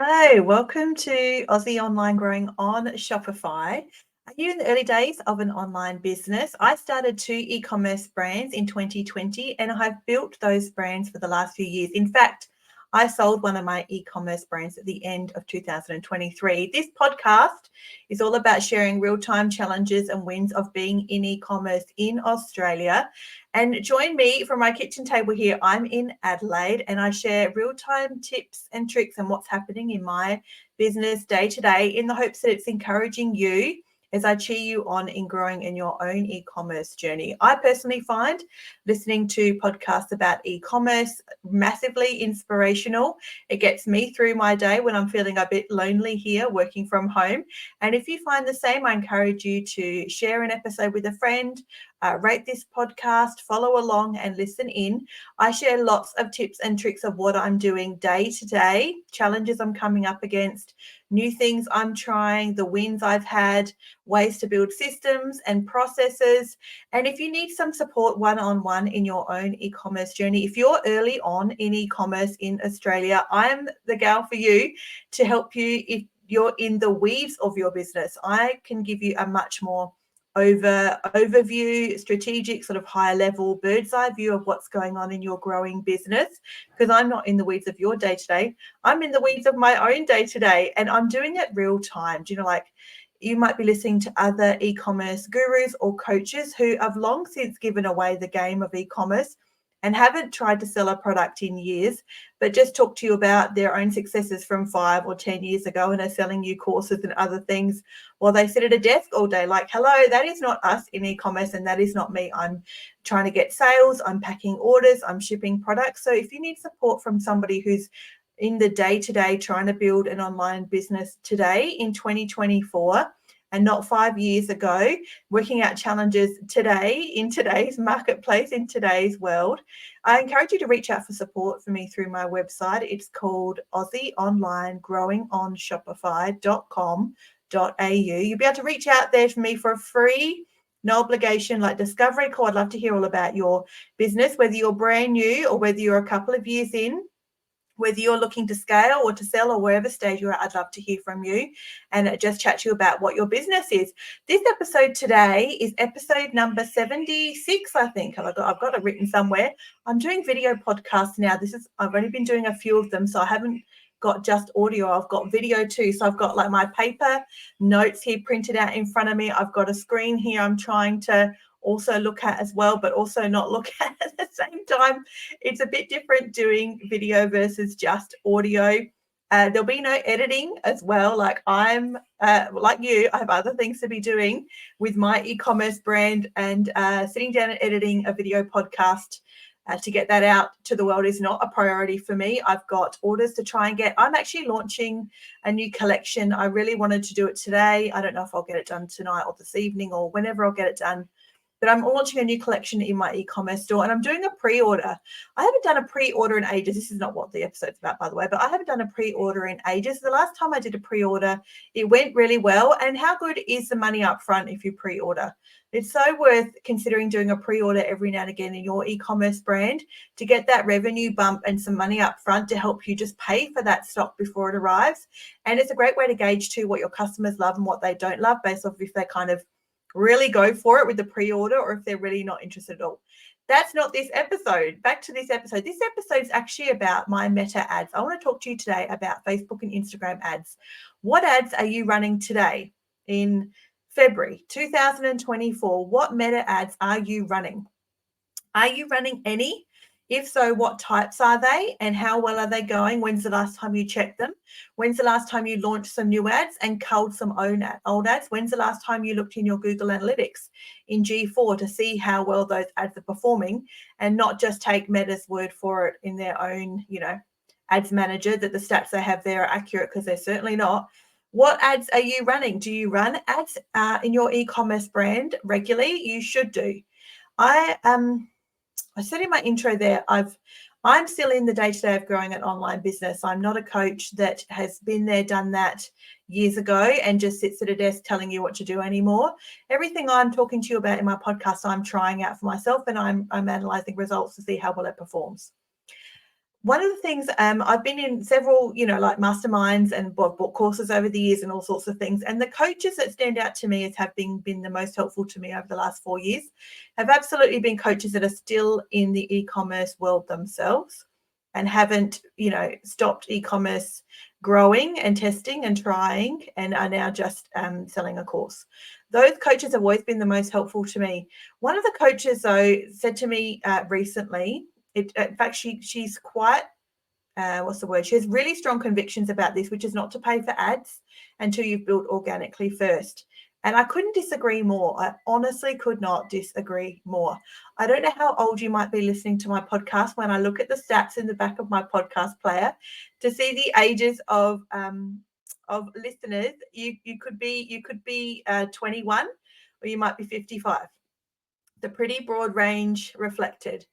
Hi, welcome to Aussie Online Growing on Shopify. Are you in the early days of an online business? I started two e-commerce brands in 2020 and I've built those brands for the last few years. In fact, I sold one of my e-commerce brands at the end of 2023. This podcast is all about sharing real-time challenges and wins of being in e-commerce in Australia. And join me from my kitchen table here. I'm in Adelaide and I share real-time tips and tricks and what's happening in my business day to day in the hopes that it's encouraging you as I cheer you on in growing in your own e-commerce journey. I personally find listening to podcasts about e-commerce massively inspirational. It gets me through my day when I'm feeling a bit lonely here working from home. And if you find the same, I encourage you to share an episode with a friend, rate this podcast, follow along and listen in. I share lots of tips and tricks of what I'm doing day to day, challenges I'm coming up against, new things I'm trying, the wins I've had, ways to build systems and processes. And if you need some support one-on-one in your own e-commerce journey, if you're early on in e-commerce in Australia, I'm the gal for you to help you if you're in the weeds of your business. I can give you a much more overview, strategic, sort of high level bird's eye view of what's going on in your growing business, because I'm not in the weeds of your day to day. I'm in the weeds of my own day to day and I'm doing it real time. Do you know, like you might be listening to other e-commerce gurus or coaches who have long since given away the game of e-commerce and haven't tried to sell a product in years, but just talk to you about their own successes from 5 or 10 years ago and are selling you courses and other things while they sit at a desk all day. Like, hello, that is not us in e-commerce and that is not me. I'm trying to get sales, I'm packing orders, I'm shipping products. So if you need support from somebody who's in the day-to-day trying to build an online business today in 2024, and not 5 years ago, working out challenges today in today's marketplace, in today's world, I encourage you to reach out for support for me through my website. It's called Aussie Online Growing on Shopify.com.au. You'll be able to reach out there for me for a free, no obligation, like discovery call. I'd love to hear all about your business, whether you're brand new or whether you're a couple of years in. Whether you're looking to scale or to sell or wherever stage you're at, I'd love to hear from you and just chat to you about what your business is. This episode today is episode number 76, I think. I've got it written somewhere. I'm doing video podcasts now. I've only been doing a few of them, so I haven't got just audio. I've got video too. So I've got like my paper notes here printed out in front of me. I've got a screen here I'm trying to also look at as well, but also not look at the same time. It's a bit different doing video versus just audio. There'll be no editing as well. Like I'm like you, I have other things to be doing with my e-commerce brand, and sitting down and editing a video podcast to get that out to the world is not a priority for me. I've got orders to try and get. I'm actually launching a new collection. I really wanted to do it today. I don't know if I'll get it done tonight or this evening or whenever I'll get it done. But I'm launching a new collection in my e-commerce store and I'm doing a pre-order. I haven't done a pre-order in ages. This is not what the episode's about, by the way, but I haven't done a pre-order in ages. The last time I did a pre-order, it went really well. And how good is the money up front if you pre-order? It's so worth considering doing a pre-order every now and again in your e-commerce brand to get that revenue bump and some money up front to help you just pay for that stock before it arrives. And it's a great way to gauge too what your customers love and what they don't love based off if they kind of really go for it with the pre-order or if they're really not interested at all. That's not this episode. Back to this episode. This episode is actually about my meta ads. I want to talk to you today about Facebook and Instagram ads. What ads are you running today in February 2024? What meta ads are you running? Are you running any? If so, what types are they and how well are they going? When's the last time you checked them? When's the last time you launched some new ads and culled some old ads? When's the last time you looked in your Google Analytics in G4 to see how well those ads are performing and not just take Meta's word for it in their own, ads manager that the stats they have there are accurate, because they're certainly not. What ads are you running? Do you run ads in your e-commerce brand regularly? You should do. I said in my intro there, I'm still in the day-to-day of growing an online business. I'm not a coach that has been there, done that years ago and just sits at a desk telling you what to do anymore. Everything I'm talking to you about in my podcast, I'm trying out for myself and I'm analyzing results to see how well it performs. One of the things, I've been in several, like masterminds and bought courses over the years and all sorts of things. And the coaches that stand out to me as have been the most helpful to me over the last 4 years have absolutely been coaches that are still in the e-commerce world themselves and haven't, stopped e-commerce growing and testing and trying and are now just selling a course. Those coaches have always been the most helpful to me. One of the coaches, though, said to me recently, in fact, she's quite, what's the word? She has really strong convictions about this, which is not to pay for ads until you've built organically first. And I couldn't disagree more. I honestly could not disagree more. I don't know how old you might be listening to my podcast. When I look at the stats in the back of my podcast player to see the ages of listeners, you could be 21 or you might be 55. The pretty broad range reflected.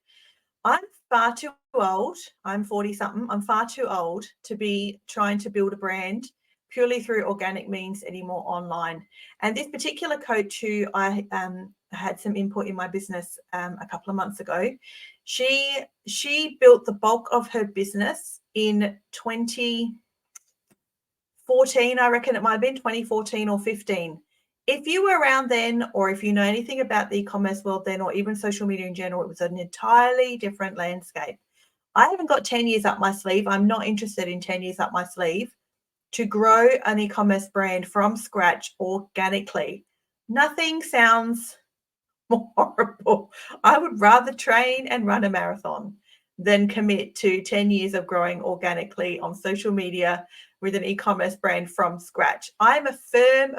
I'm far too old. I'm 40 something. I'm far too old to be trying to build a brand purely through organic means anymore online. And this particular coach who I had some input in my business a couple of months ago, she built the bulk of her business in 2014. I reckon it might have been 2014 or 15. If you were around then, or if you know anything about the e-commerce world then, or even social media in general, it was an entirely different landscape. I haven't got 10 years up my sleeve. I'm not interested in 10 years up my sleeve to grow an e-commerce brand from scratch organically. Nothing sounds more horrible. I would rather train and run a marathon than commit to 10 years of growing organically on social media with an e-commerce brand from scratch. I'm a firm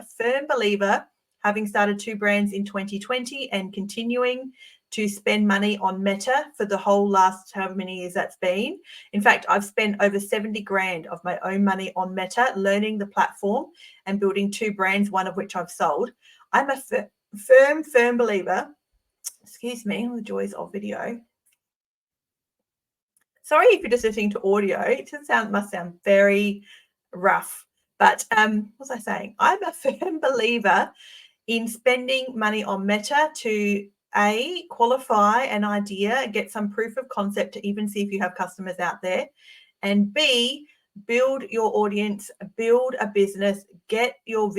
believer, having started 2 brands in 2020 and continuing to spend money on Meta for the whole last however many years that's been. In fact, I've spent over 70 grand of my own money on Meta, learning the platform and building 2 brands, one of which I've sold. I'm a firm believer. Excuse me, the joys of video. Sorry if you're just listening to audio. It must sound very rough. But what was I saying? I'm a firm believer in spending money on Meta to A, qualify an idea, get some proof of concept to even see if you have customers out there, and B, build your audience, build a business, get your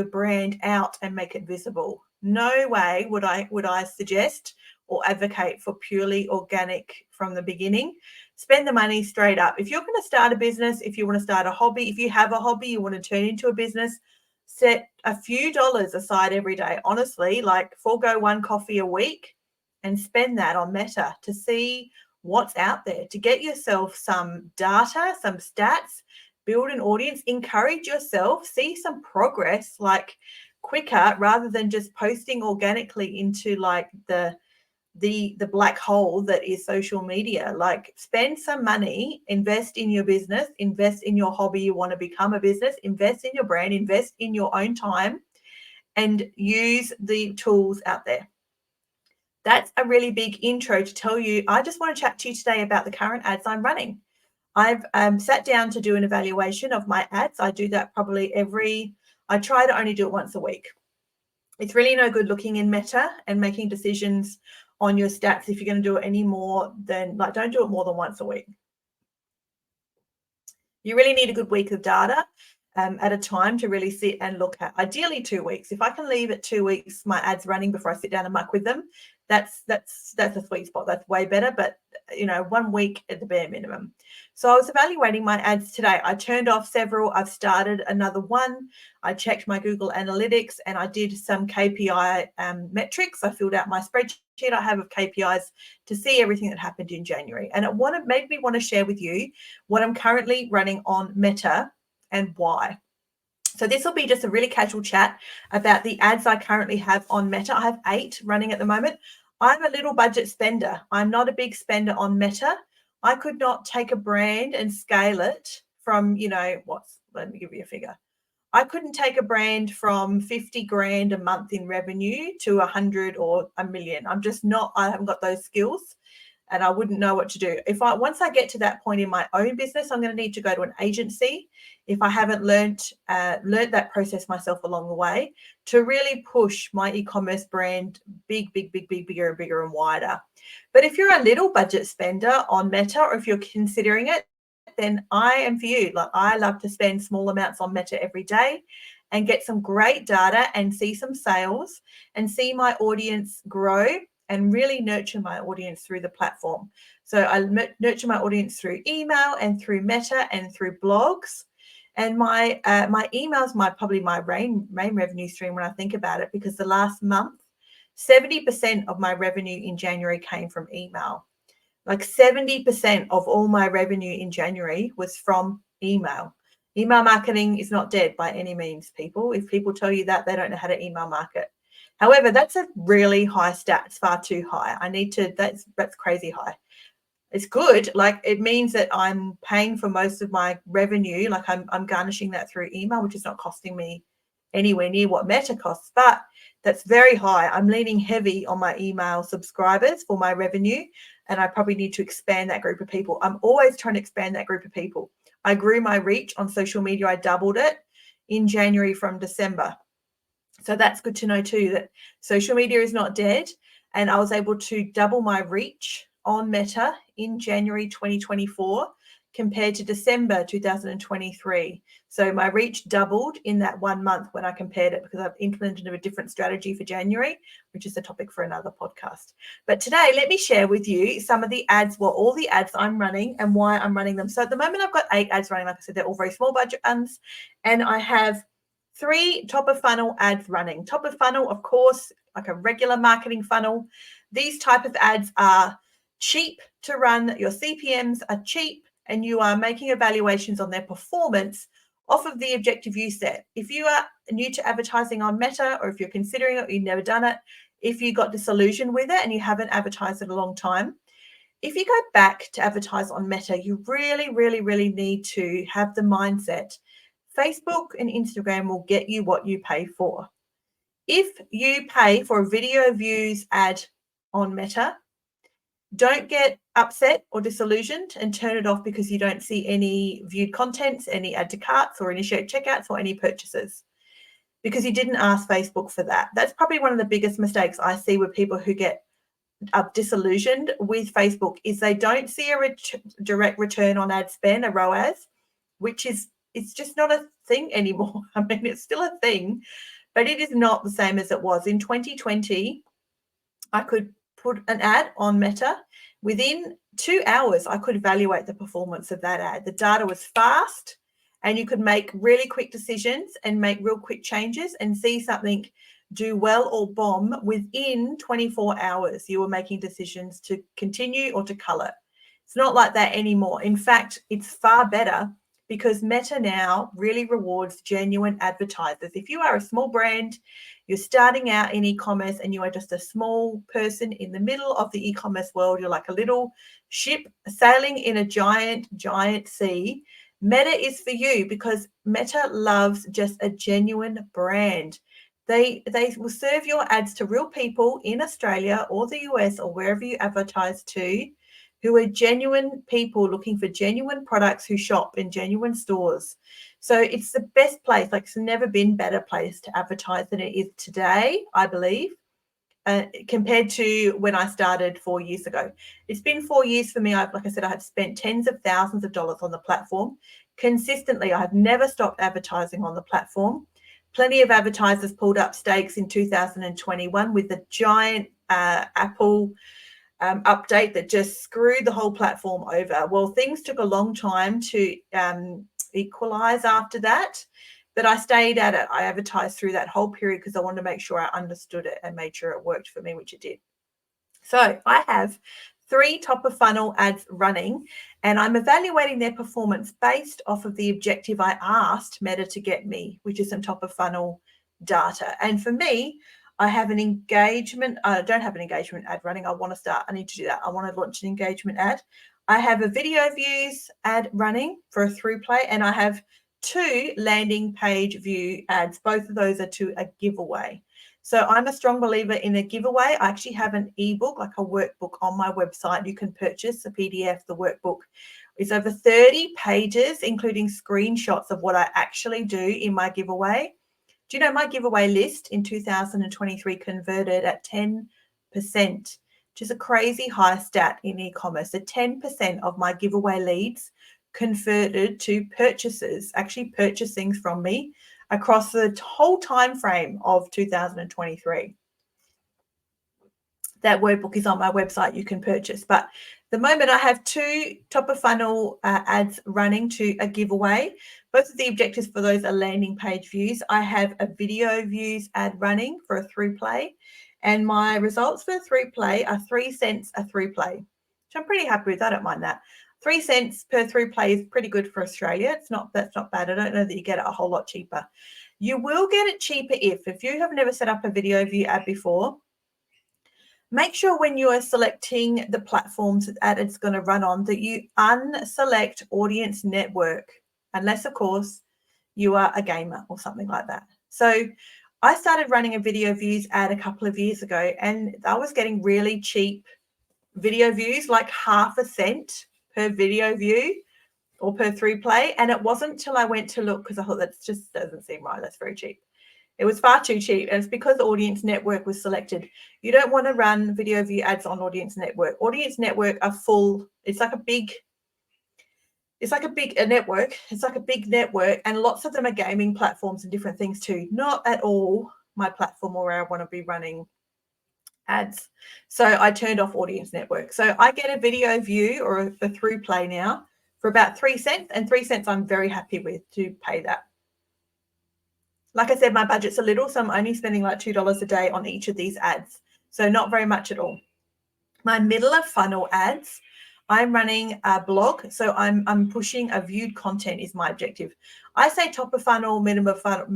brand out and make it visible. No way would I suggest or advocate for purely organic from the beginning. Spend the money straight up. If you're going to start a business, if you want to start a hobby, if you have a hobby you want to turn into a business, set a few dollars aside every day. Honestly, like forego 1 coffee a week and spend that on Meta to see what's out there, to get yourself some data, some stats, build an audience, encourage yourself, see some progress like quicker rather than just posting organically into like the black hole that is social media. Like spend some money, invest in your business, invest in your hobby you want to become a business, invest in your brand, invest in your own time, and use the tools out there. That's a really big intro to tell you. I just want to chat to you today about the current ads I'm running. I've sat down to do an evaluation of my ads. I do that probably I try to only do it once a week. It's really no good looking in Meta and making decisions on your stats if you're going to do it any more than, don't do it more than once a week. You really need a good week of data at a time to really sit and look at. Ideally 2 weeks. If I can leave it 2 weeks, my ads running before I sit down and muck with them, that's a sweet spot. That's way better. But 1 week at the bare minimum. So I was evaluating my ads today. I turned off several. I've started another one. I checked my Google Analytics and I did some KPI metrics. I filled out my spreadsheet I have of KPIs to see everything that happened in January. And it made me want to share with you what I'm currently running on Meta and why. So this will be just a really casual chat about the ads I currently have on Meta. I have 8 running at the moment. I'm a little budget spender. I'm not a big spender on Meta. I could not take a brand and scale it from, let me give you a figure. I couldn't take a brand from 50 grand a month in revenue to 100 or a million. I haven't got those skills. and I wouldn't know what to do. Once I get to that point in my own business, I'm going to need to go to an agency if I haven't learned that process myself along the way to really push my e-commerce brand bigger and bigger and wider. But if you're a little budget spender on Meta, or if you're considering it, then I am for you. Like, I love to spend small amounts on Meta every day and get some great data and see some sales and see my audience grow and really nurture my audience through the platform. So I nurture my audience through email and through Meta and through blogs. And my email is probably my main revenue stream when I think about it, because the last month, 70% of my revenue in January came from email. Like 70% of all my revenue in January was from email. Email marketing is not dead by any means, people. If people tell you that, they don't know how to email market. However, that's a really high stat. It's far too high. That's crazy high. It's good. Like, it means that I'm paying for most of my revenue. Like, I'm garnishing that through email, which is not costing me anywhere near what Meta costs, but that's very high. I'm leaning heavy on my email subscribers for my revenue, and I probably need to expand that group of people. I'm always trying to expand that group of people. I grew my reach on social media. I doubled it in January from December. So that's good to know too, that social media is not dead. And I was able to double my reach on Meta in January 2024 compared to December 2023. So my reach doubled in that 1 month when I compared it, because I've implemented a different strategy for January, which is a topic for another podcast. But today, let me share with you some of the ads, all the ads I'm running and why I'm running them. So at the moment, I've got 8 ads running. Like I said, they're all very small budget ones. And I have 3 top of funnel ads running. Top of funnel, of course, like a regular marketing funnel. These type of ads are cheap to run. Your CPMs are cheap, and you are making evaluations on their performance off of the objective you set. If you are new to advertising on Meta, or if you're considering it, you've never done it, if you got disillusioned with it and you haven't advertised in a long time, if you go back to advertise on Meta, you really need to have the mindset Facebook and Instagram will get you what you pay for. If you pay for a video views ad on Meta, don't get upset or disillusioned and turn it off because you don't see any viewed contents, any add to carts or initiate checkouts or any purchases, because you didn't ask Facebook for that. That's probably one of the biggest mistakes I see with people who get disillusioned with Facebook, is they don't see a direct return on ad spend, a ROAS, which is, it's just not a thing anymore. I mean, it's still a thing, but it is not the same as it was. In 2020, I could put an ad on Meta. Within 2 hours, I could evaluate the performance of that ad. The data was fast, and you could make really quick decisions and make real quick changes and see something do well or bomb within 24 hours. You were making decisions to continue or to cull it. It's not like that anymore. In fact, it's far better, because Meta now really rewards genuine advertisers. If you are a small brand, you're starting out in e-commerce, and you are just a small person in the middle of the e-commerce world, you're like a little ship sailing in a giant sea, Meta is for you, because Meta loves just a genuine brand. They will serve your ads to real people in Australia or the US or wherever you advertise to, who are genuine people looking for genuine products, who shop in genuine stores. So it's the best place. Like, it's never been better place to advertise than it is today, I believe, compared to when I started 4 years ago. It's been 4 years for me. Like I said, I have spent tens of thousands of dollars on the platform consistently. I have never stopped advertising on the platform. Plenty of advertisers pulled up stakes in 2021 with the giant Apple update that just screwed the whole platform over. Well, things took a long time to equalize after that, but I stayed at it. I advertised through that whole period because I wanted to make sure I understood it and made sure it worked for me, which it did. So I have 3 top of funnel ads running, and I'm evaluating their performance based off of the objective I asked Meta to get me, which is some top of funnel data. And for me, I have an engagement. I don't have an engagement ad running. I need to do that. I want to launch an engagement ad. I have a video views ad running for a through play, and I have 2 landing page view ads. Both of those are to a giveaway. So I'm a strong believer in a giveaway. I actually have an ebook, like a workbook on my website. You can purchase a PDF. The workbook is over 30 pages, including screenshots of what I actually do in my giveaway. Do you know my giveaway list in 2023 converted at 10%, which is a crazy high stat in e-commerce. So 10% of my giveaway leads converted to purchases, actually purchase things from me across the whole time frame of 2023. That workbook is on my website. You can purchase. But the moment I have 2 top of funnel ads running to a giveaway. Both of the objectives for those are landing page views. I have a video views ad running for a through play, and my results for a through play are 3 cents a through play, which I'm pretty happy with. I don't mind that. 3 cents per through play is pretty good for Australia. That's not bad. I don't know that you get it a whole lot cheaper. You will get it cheaper if you have never set up a video view ad before. Make sure when you are selecting the platforms that ad is going to run on that you unselect audience network, unless, of course, you are a gamer or something like that. So I started running a video views ad a couple of years ago, and I was getting really cheap video views, like half a cent per video view or per through play. And it wasn't until I went to look, because I thought that just doesn't seem right. That's very cheap. It was far too cheap, and it's because Audience Network was selected. You don't want to run video view ads on Audience Network. Audience Network are full. It's like a big network. It's like a big network, and lots of them are gaming platforms and different things too. Not at all my platform or where I want to be running ads. So I turned off Audience Network. So I get a video view or a through play now for about 3 cents, and 3 cents I'm very happy with to pay that. Like I said, my budget's a little, so I'm only spending like $2 a day on each of these ads. So not very much at all. My middle of funnel ads, I'm running a blog. So I'm pushing a viewed content is my objective. I say top of funnel, middle of funnel,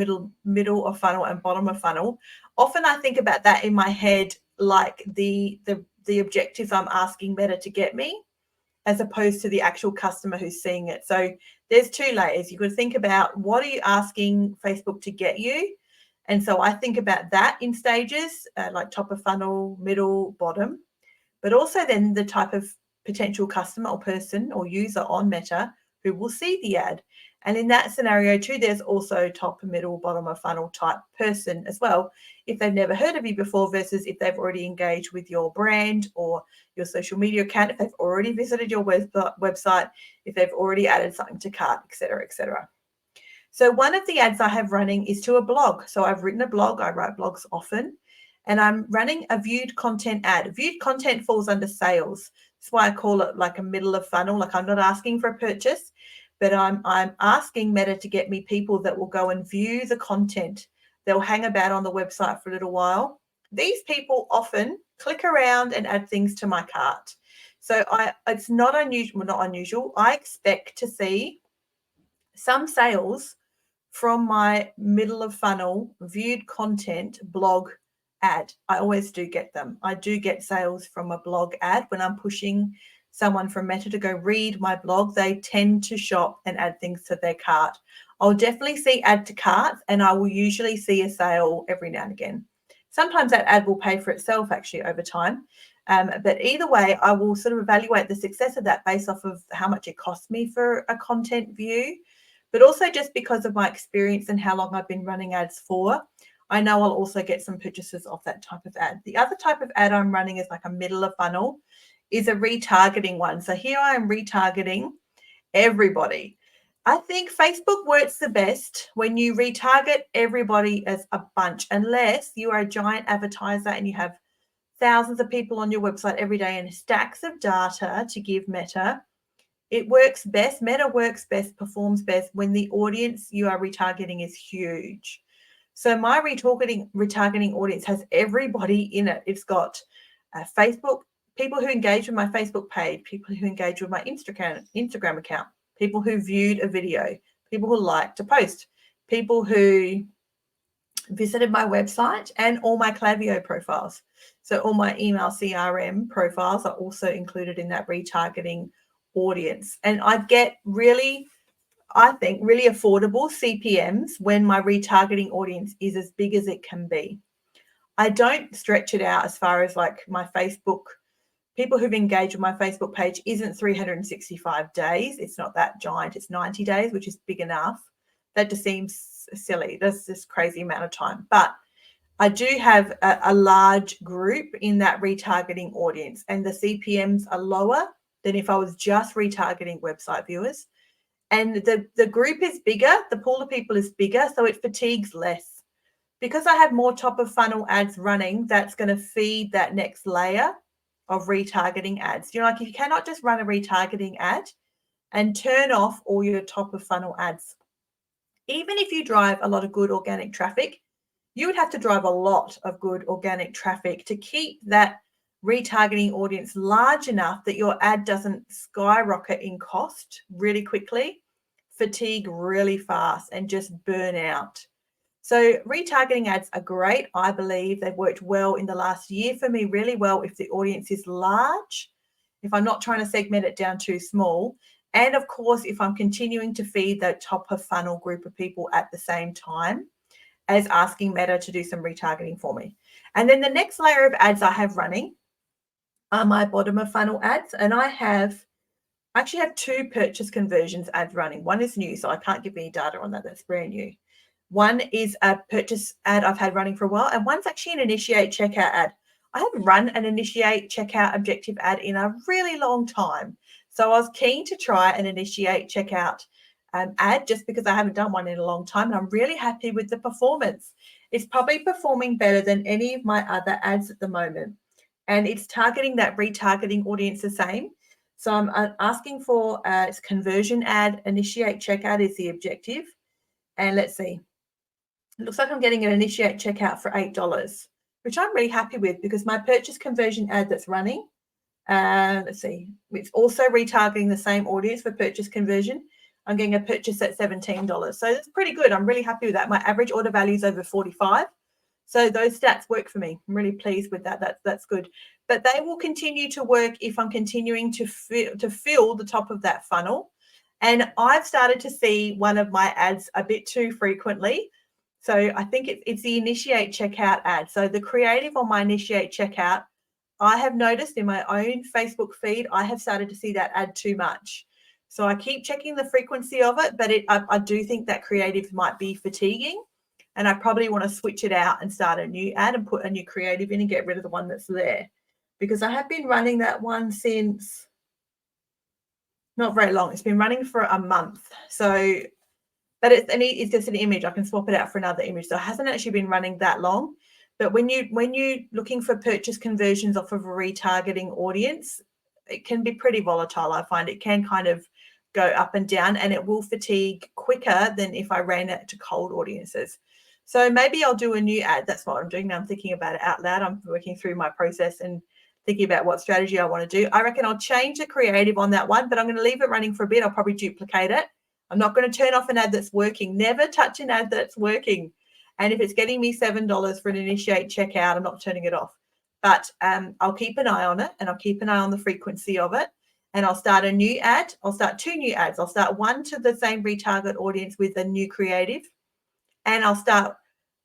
middle of funnel, and bottom of funnel. Often I think about that in my head like the objectives I'm asking Meta to get me, as opposed to the actual customer who's seeing it. So there's 2 layers. You could think about, what are you asking Facebook to get you? And so I think about that in stages, like top of funnel, middle, bottom, but also then the type of potential customer or person or user on Meta who will see the ad. And in that scenario too, there's also top, middle, bottom of funnel type person as well, if they've never heard of you before versus if they've already engaged with your brand or your social media account, if they've already visited your website, if they've already added something to cart, etc., etc. So one of the ads I have running is to a blog. So I've written a blog. I write blogs often, and I'm running a viewed content ad. Viewed content falls under sales. That's why I call it like a middle of funnel. Like, I'm not asking for a purchase, but I'm asking Meta to get me people that will go and view the content. They'll hang about on the website for a little while. These people often click around and add things to my cart. So it's not unusual. Well, not unusual. I expect to see some sales from my middle of funnel viewed content blog ad. I always do get them. I do get sales from a blog ad when I'm pushing someone from Meta to go read my blog. They tend to shop and add things to their cart. I'll definitely see add to cart, and I will usually see a sale every now and again. Sometimes that ad will pay for itself actually over time. But either way, I will sort of evaluate the success of that based off of how much it costs me for a content view, but also just because of my experience and how long I've been running ads for. I know I'll also get some purchases off that type of ad. The other type of ad I'm running is like a middle of funnel, is a retargeting one. So here I am retargeting everybody. I think Facebook works the best when you retarget everybody as a bunch, unless you are a giant advertiser and you have thousands of people on your website every day and stacks of data to give Meta. It works best. Meta works best, performs best when the audience you are retargeting is huge. So my retargeting audience has everybody in it. It's got Facebook, people who engage with my Facebook page, people who engage with my Instagram account, people who viewed a video, people who liked a post, people who visited my website, and all my Klaviyo profiles. So all my email CRM profiles are also included in that retargeting audience. And I get really affordable CPMs when my retargeting audience is as big as it can be. I don't stretch it out as far as like my Facebook. People who've engaged with my Facebook page isn't 365 days. It's not that giant. It's 90 days, which is big enough. That just seems silly. That's this crazy amount of time. But I do have a large group in that retargeting audience, and the CPMs are lower than if I was just retargeting website viewers. And the group is bigger, the pool of people is bigger, so it fatigues less. Because I have more top of funnel ads running, that's going to feed that next layer of retargeting ads. Like you cannot just run a retargeting ad and turn off all your top of funnel ads. Even if you drive a lot of good organic traffic, you would have to drive a lot of good organic traffic to keep that retargeting audience large enough that your ad doesn't skyrocket in cost really quickly, fatigue really fast, and just burn out. So retargeting ads are great. I believe they've worked well in the last year for me, really well if the audience is large, if I'm not trying to segment it down too small, and of course, if I'm continuing to feed that top of funnel group of people at the same time as asking Meta to do some retargeting for me. And then the next layer of ads I have running are my bottom of funnel ads. And I actually have 2 purchase conversions ads running. One is new, so I can't give any data on that. That's brand new. One is a purchase ad I've had running for a while, and one's actually an initiate checkout ad. I haven't run an initiate checkout objective ad in a really long time. So I was keen to try an initiate checkout ad just because I haven't done one in a long time, and I'm really happy with the performance. It's probably performing better than any of my other ads at the moment, and it's targeting that retargeting audience the same. So I'm asking for its conversion ad. Initiate checkout is the objective, and let's see. It looks like I'm getting an initiate checkout for $8, which I'm really happy with because my purchase conversion ad that's running, let's see, it's also retargeting the same audience for purchase conversion. I'm getting a purchase at $17. So that's pretty good. I'm really happy with that. My average order value is over 45. So those stats work for me. I'm really pleased with that. That's good. But they will continue to work if I'm continuing to fill the top of that funnel. And I've started to see one of my ads a bit too frequently. So I think it's the initiate checkout ad. So the creative on my initiate checkout, I have noticed in my own Facebook feed, I have started to see that ad too much. So I keep checking the frequency of it, but I do think that creative might be fatiguing, and I probably want to switch it out and start a new ad and put a new creative in and get rid of the one that's there, because I have been running that one since not very long. It's been running for a month. So but it's just an image. I can swap it out for another image. So it hasn't actually been running that long. But when you're looking for purchase conversions off of a retargeting audience, it can be pretty volatile. I find it can kind of go up and down, and it will fatigue quicker than if I ran it to cold audiences. So maybe I'll do a new ad. That's what I'm doing now. I'm thinking about it out loud. I'm working through my process and thinking about what strategy I want to do. I reckon I'll change the creative on that one, but I'm going to leave it running for a bit. I'll probably duplicate it. I'm not going to turn off an ad that's working. Never touch an ad that's working. And if it's getting me $7 for an initiate checkout, I'm not turning it off. But I'll keep an eye on it, and I'll keep an eye on the frequency of it. And I'll start a new ad. I'll start 2 new ads. I'll start one to the same retarget audience with a new creative. And I'll start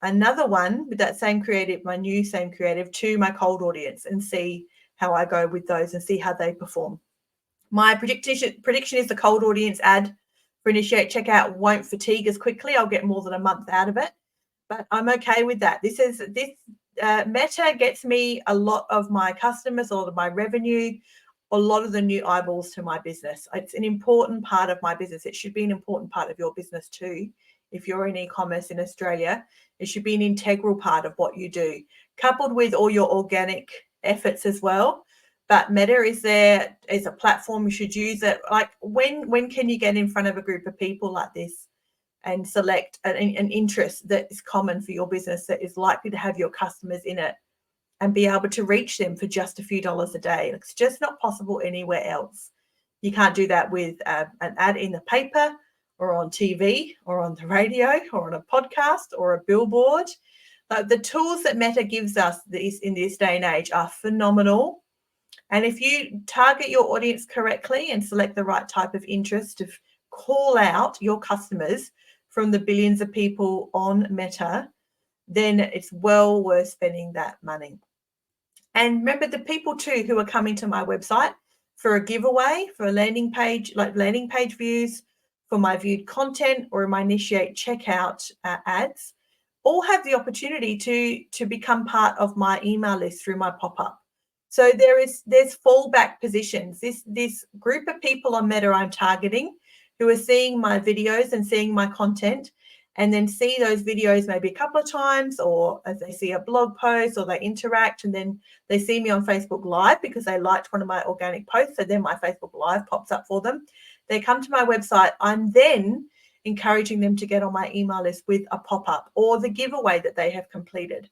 another one with that same creative, same creative, to my cold audience, and see how I go with those and see how they perform. My prediction is the cold audience ad for initiate checkout won't fatigue as quickly. I'll get more than a month out of it, but I'm okay with that. Meta gets me a lot of my customers, a lot of my revenue, a lot of the new eyeballs to my business. It's an important part of my business. It should be an important part of your business too. If you're in e-commerce in Australia, it should be an integral part of what you do, coupled with all your organic efforts as well. But Meta is there as a platform. You should use it. Like when can you get in front of a group of people like this and select an interest that is common for your business, that is likely to have your customers in it, and be able to reach them for just a few dollars a day? It's just not possible anywhere else. You can't do that with an ad in the paper or on TV or on the radio or on a podcast or a billboard. The tools that Meta gives us in this day and age are phenomenal. And if you target your audience correctly and select the right type of interest to call out your customers from the billions of people on Meta, then it's well worth spending that money. And remember, the people too who are coming to my website for a giveaway, for a landing page, like landing page views, for my viewed content, or my initiate checkout ads, all have the opportunity to become part of my email list through my pop-up. So there's fallback positions. This group of people on Meta I'm targeting, who are seeing my videos and seeing my content, and then see those videos maybe a couple of times, or as they see a blog post, or they interact, and then they see me on Facebook Live because they liked one of my organic posts. So then my Facebook Live pops up for them. They come to my website. I'm then encouraging them to get on my email list with a pop-up or the giveaway that they have completed.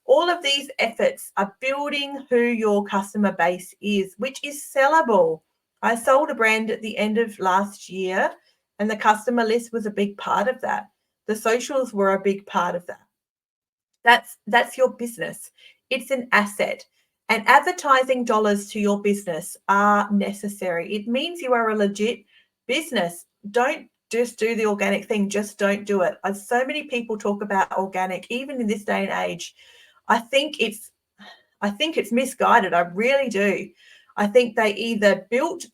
All of these efforts are building who your customer base is, which is sellable. I sold a brand at the end of last year, and the customer list was a big part of that. The socials were a big part of that. That's your business. It's an asset. And advertising dollars to your business are necessary. It means you are a legit business. Don't just do the organic thing. Just don't do it. So many people talk about organic, even in this day and age. I think it's misguided. I really do. I think they either built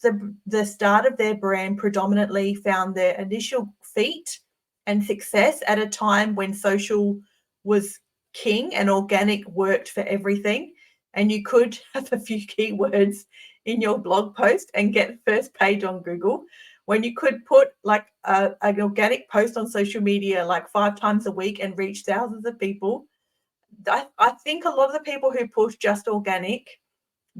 the start of their brand predominantly, found their initial feet and success at a time when social was king and organic worked for everything, and you could have a few keywords in your blog post and get first page on Google, when you could put like an organic post on social media like 5 times a week and reach thousands of people. I think a lot of the people who push just organic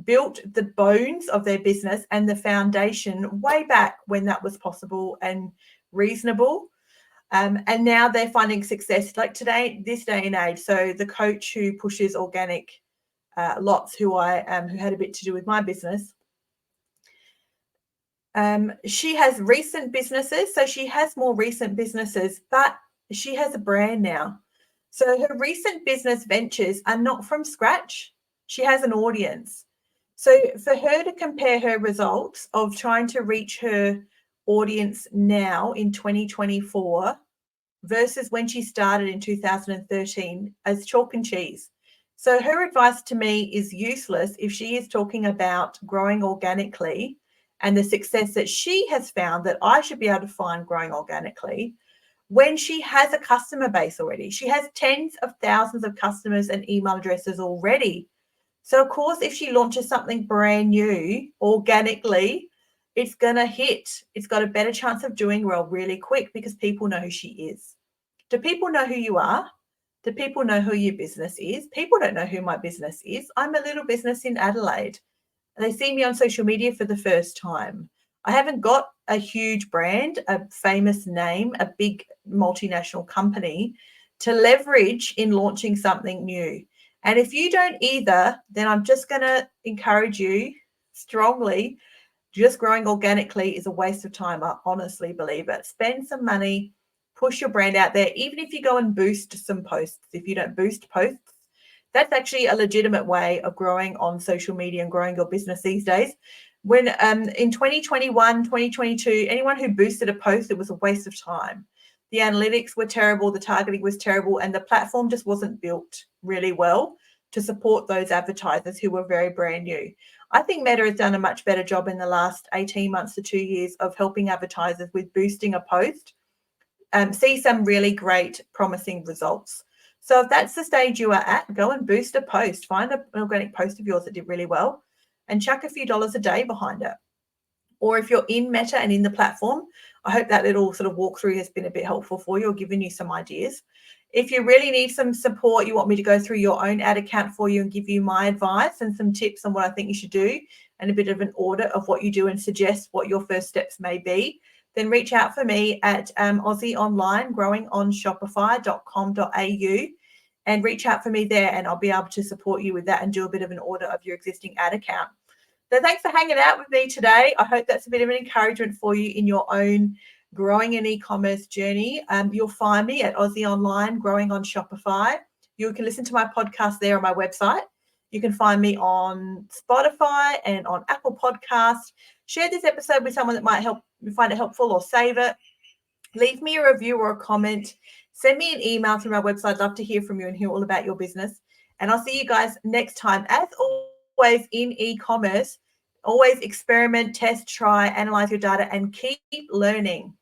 built the bones of their business and the foundation way back when that was possible and reasonable. And now they're finding success like today, this day and age. So the coach who pushes organic lots, who had a bit to do with my business, she has recent businesses. So she has more recent businesses, but she has a brand now. So her recent business ventures are not from scratch. She has an audience. So for her to compare her results of trying to reach her audience now in 2024 versus when she started in 2013 as chalk and cheese. So her advice to me is useless if she is talking about growing organically and the success that she has found that I should be able to find growing organically when she has a customer base already. She has tens of thousands of customers and email addresses already. So, of course, if she launches something brand new organically, it's going to hit. It's got a better chance of doing well really quick because people know who she is. Do people know who you are? Do people know who your business is? People don't know who my business is. I'm a little business in Adelaide. They see me on social media for the first time. I haven't got a huge brand, a famous name, a big multinational company to leverage in launching something new. And if you don't either, then I'm just going to encourage you strongly. Just growing organically is a waste of time. I honestly believe it. Spend some money, push your brand out there. Even if you go and boost some posts, if you don't boost posts, that's actually a legitimate way of growing on social media and growing your business these days. When in 2021, 2022, anyone who boosted a post, it was a waste of time. The analytics were terrible, the targeting was terrible, and the platform just wasn't built really well to support those advertisers who were very brand new. I think Meta has done a much better job in the last 18 months to 2 years of helping advertisers with boosting a post, see some really great promising results. So if that's the stage you are at, go and boost a post. Find an organic post of yours that did really well and chuck a few dollars a day behind it. Or if you're in Meta and in the platform, I hope that little sort of walkthrough has been a bit helpful for you or given you some ideas. If you really need some support, you want me to go through your own ad account for you and give you my advice and some tips on what I think you should do and a bit of an audit of what you do and suggest what your first steps may be, then reach out for me at Aussie Online, growing on shopify.com.au, and reach out for me there and I'll be able to support you with that and do a bit of an audit of your existing ad account. So thanks for hanging out with me today. I hope that's a bit of an encouragement for you in your own growing an e-commerce journey. You'll find me at Aussie Online, growing on Shopify. You can listen to my podcast there on my website. You can find me on Spotify and on Apple Podcasts. Share this episode with someone that might help you find it helpful or save it. Leave me a review or a comment. Send me an email through my website. I'd love to hear from you and hear all about your business. And I'll see you guys next time. As always in e-commerce, always experiment, test, try, analyze your data, and keep learning.